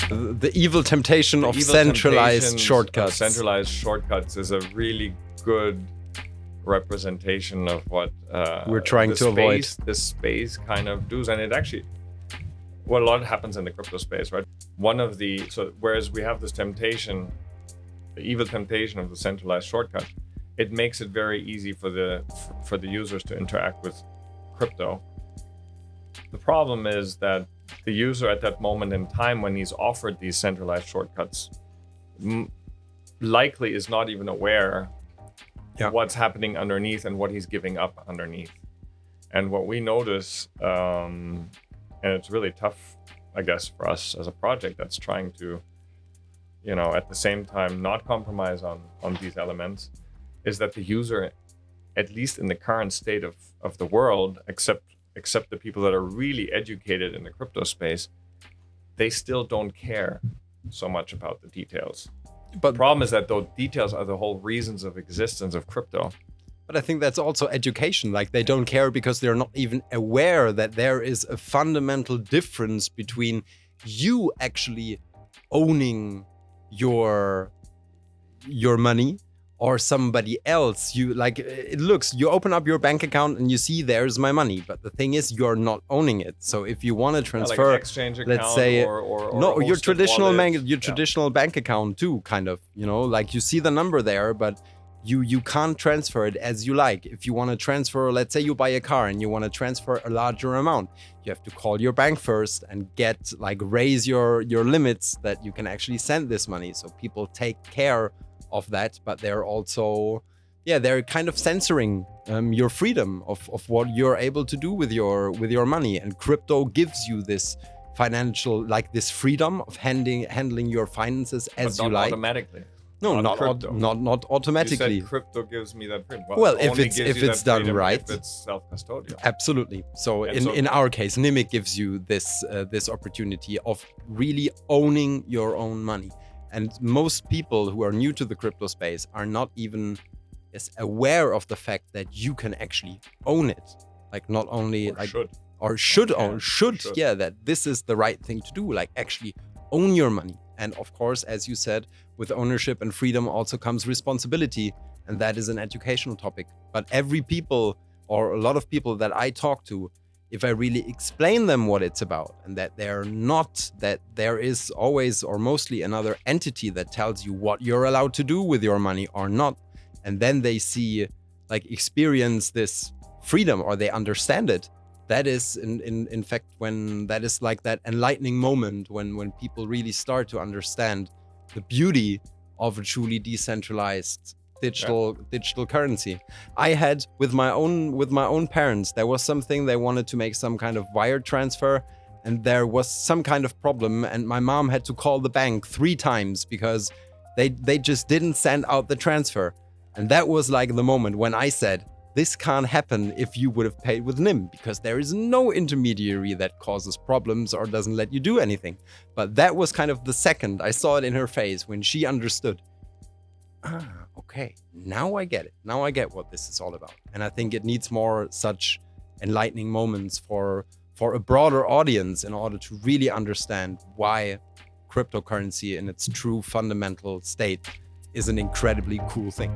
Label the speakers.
Speaker 1: The evil temptation of centralized shortcuts.
Speaker 2: Centralized shortcuts is a really good representation of what
Speaker 1: we're trying to avoid.
Speaker 2: This space kind of does, and it actually, what a lot happens in the crypto space, right? Whereas we have this temptation, the evil temptation of the centralized shortcut, it makes it very easy for the users to interact with crypto. The problem is that the user at that moment in time when he's offered these centralized shortcuts likely is not even aware what's happening underneath and what he's giving up underneath. And what we notice, and it's really tough, I guess, for us as a project that's trying to, at the same time not compromise on these elements, is that the user, at least in the current state of the world, except the people that are really educated in the crypto space, they still don't care so much about the details. But the problem is that those details are the whole reasons of existence of crypto.
Speaker 1: But I think that's also education. Like, they don't care because they're not even aware that there is a fundamental difference between you actually owning your money or somebody else. You open up your bank account and you see there's my money, but the thing is you're not owning it. So if you want to transfer,
Speaker 2: like an exchange account, let's say, or
Speaker 1: your traditional
Speaker 2: wallet,
Speaker 1: traditional bank account too, kind of, like you see the number there, but you can't transfer it as you like. If you want to transfer, let's say you buy a car and you want to transfer a larger amount, you have to call your bank first and raise your limits that you can actually send this money. So people take care of that, but they're also they're kind of censoring your freedom of what you're able to do with your money. And crypto gives you this financial, this freedom of handling your finances as you like.
Speaker 2: Automatically.
Speaker 1: No, not automatically.
Speaker 2: You said crypto gives me that freedom.
Speaker 1: Well, if it's done right,
Speaker 2: if it's self-custodial.
Speaker 1: Absolutely. So in our case, Nimiq gives you this opportunity of really owning your own money. And most people who are new to the crypto space are not even as aware of the fact that you can actually own it. Not only should, that this is the right thing to do, actually own your money. And of course, as you said, with ownership and freedom also comes responsibility. And that is an educational topic. But every people, or a lot of people that I talk to, if I really explain them what it's about, and that there is always or mostly another entity that tells you what you're allowed to do with your money or not, and then they see, experience this freedom, or they understand it, that is in fact when that is that enlightening moment when people really start to understand the beauty of a truly decentralized digital currency. I had with my own parents, there was something, they wanted to make some kind of wire transfer, and there was some kind of problem, and my mom had to call the bank 3 times because they just didn't send out the transfer. And that was the moment when I said, this can't happen if you would have paid with NIM, because there is no intermediary that causes problems or doesn't let you do anything. But that was kind of the second I saw it in her face when she understood. Okay, now I get it. Now I get what this is all about. And I think it needs more such enlightening moments for a broader audience in order to really understand why cryptocurrency in its true fundamental state is an incredibly cool thing.